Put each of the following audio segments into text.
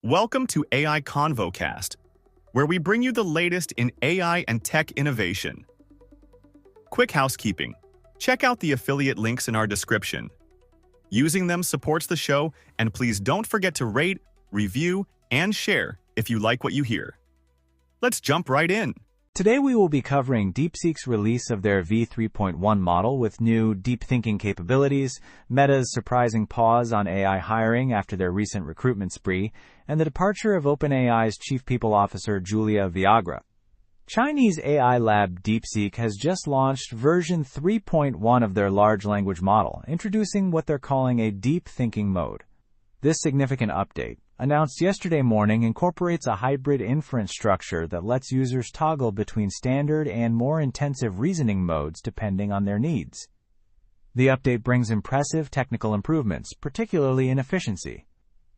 Welcome to AI ConvoCast, where we bring you the latest in AI and tech innovation. Quick housekeeping. Check out the affiliate links in our description. Using them supports the show, and please don't forget to rate, review, and share if you like what you hear. Let's jump right in. Today we will be covering DeepSeek's release of their V3.1 model with new deep thinking capabilities, Meta's surprising pause on AI hiring after their recent recruitment spree, and the departure of OpenAI's Chief People Officer Julia Villagra. Chinese AI lab DeepSeek has just launched version 3.1 of their large language model, introducing what they're calling a deep thinking mode. This significant update, announced yesterday morning, incorporates a hybrid inference structure that lets users toggle between standard and more intensive reasoning modes depending on their needs. The update brings impressive technical improvements, particularly in efficiency.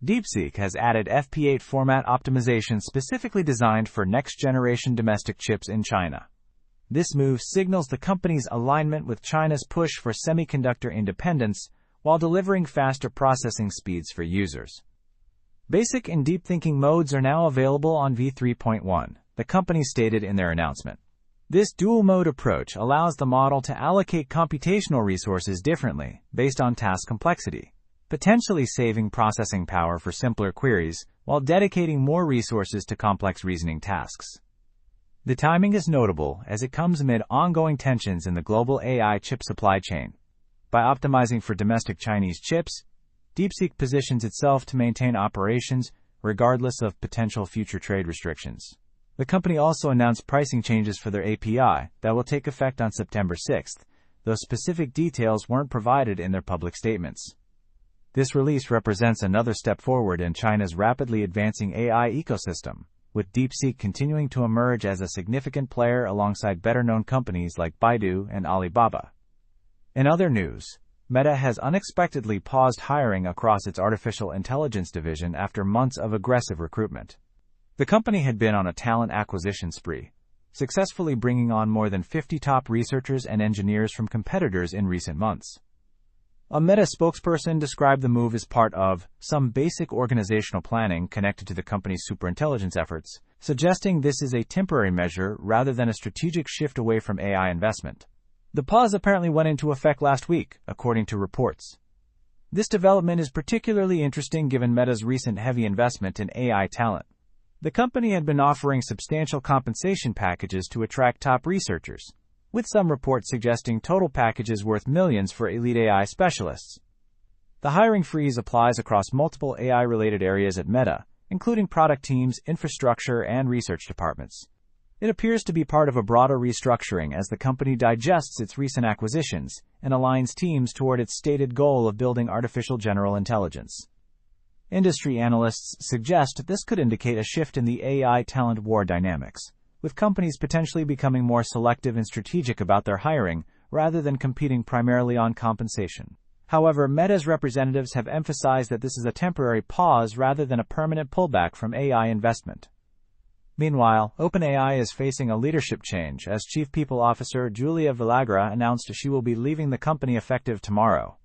DeepSeek has added FP8 format optimization specifically designed for next-generation domestic chips in China. This move signals the company's alignment with China's push for semiconductor independence while delivering faster processing speeds for users. Basic and deep thinking modes are now available on V3.1, the company stated in their announcement. This dual-mode approach allows the model to allocate computational resources differently based on task complexity, potentially saving processing power for simpler queries while dedicating more resources to complex reasoning tasks. The timing is notable as it comes amid ongoing tensions in the global AI chip supply chain. By optimizing for domestic Chinese chips, DeepSeek positions itself to maintain operations regardless of potential future trade restrictions. The company also announced pricing changes for their API that will take effect on September 6th, though specific details weren't provided in their public statements. This release represents another step forward in China's rapidly advancing AI ecosystem, with DeepSeek continuing to emerge as a significant player alongside better-known companies like Baidu and Alibaba. In other news, Meta has unexpectedly paused hiring across its artificial intelligence division after months of aggressive recruitment. The company had been on a talent acquisition spree, successfully bringing on more than 50 top researchers and engineers from competitors in recent months. A Meta spokesperson described the move as part of some basic organizational planning connected to the company's superintelligence efforts, suggesting this is a temporary measure rather than a strategic shift away from AI investment. The pause apparently went into effect last week, according to reports. This development is particularly interesting given Meta's recent heavy investment in AI talent. The company had been offering substantial compensation packages to attract top researchers, with some reports suggesting total packages worth millions for elite AI specialists. The hiring freeze applies across multiple AI-related areas at Meta, including product teams, infrastructure, and research departments. It appears to be part of a broader restructuring as the company digests its recent acquisitions and aligns teams toward its stated goal of building artificial general intelligence. Industry analysts suggest this could indicate a shift in the AI talent war dynamics, with companies potentially becoming more selective and strategic about their hiring rather than competing primarily on compensation. However, Meta's representatives have emphasized that this is a temporary pause rather than a permanent pullback from AI investment. Meanwhile, OpenAI is facing a leadership change as Chief People Officer Julia Villagra announced she will be leaving the company effective tomorrow.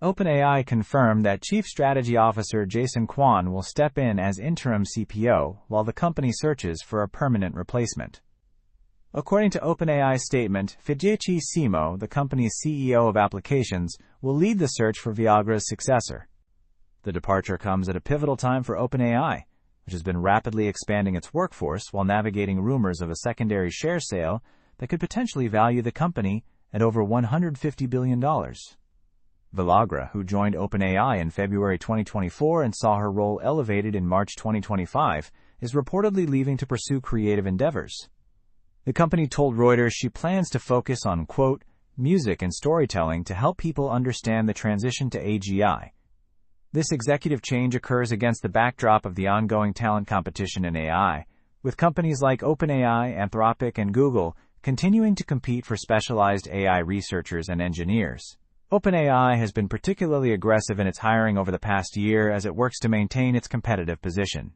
OpenAI confirmed that Chief Strategy Officer Jason Quan will step in as interim CPO while the company searches for a permanent replacement. According to OpenAI's statement, Fijechi Simo, the company's CEO of applications, will lead the search for Villagra's successor. The departure comes at a pivotal time for OpenAI, which has been rapidly expanding its workforce while navigating rumors of a secondary share sale that could potentially value the company at over $150 billion. Villagra, who joined OpenAI in February 2024 and saw her role elevated in March 2025, is reportedly leaving to pursue creative endeavors. The company told Reuters she plans to focus on, quote, music and storytelling to help people understand the transition to AGI. This executive change occurs against the backdrop of the ongoing talent competition in AI, with companies like OpenAI, Anthropic, and Google continuing to compete for specialized AI researchers and engineers. OpenAI has been particularly aggressive in its hiring over the past year as it works to maintain its competitive position.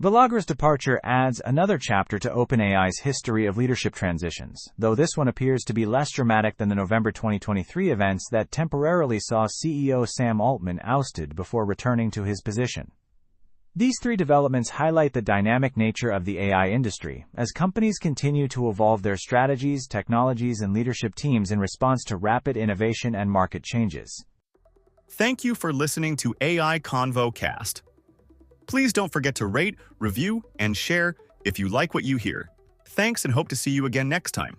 Villagra's departure adds another chapter to OpenAI's history of leadership transitions, though this one appears to be less dramatic than the November 2023 events that temporarily saw CEO Sam Altman ousted before returning to his position. These three developments highlight the dynamic nature of the AI industry, as companies continue to evolve their strategies, technologies, and leadership teams in response to rapid innovation and market changes. Thank you for listening to AI ConvoCast. Please don't forget to rate, review, and share if you like what you hear. Thanks and hope to see you again next time.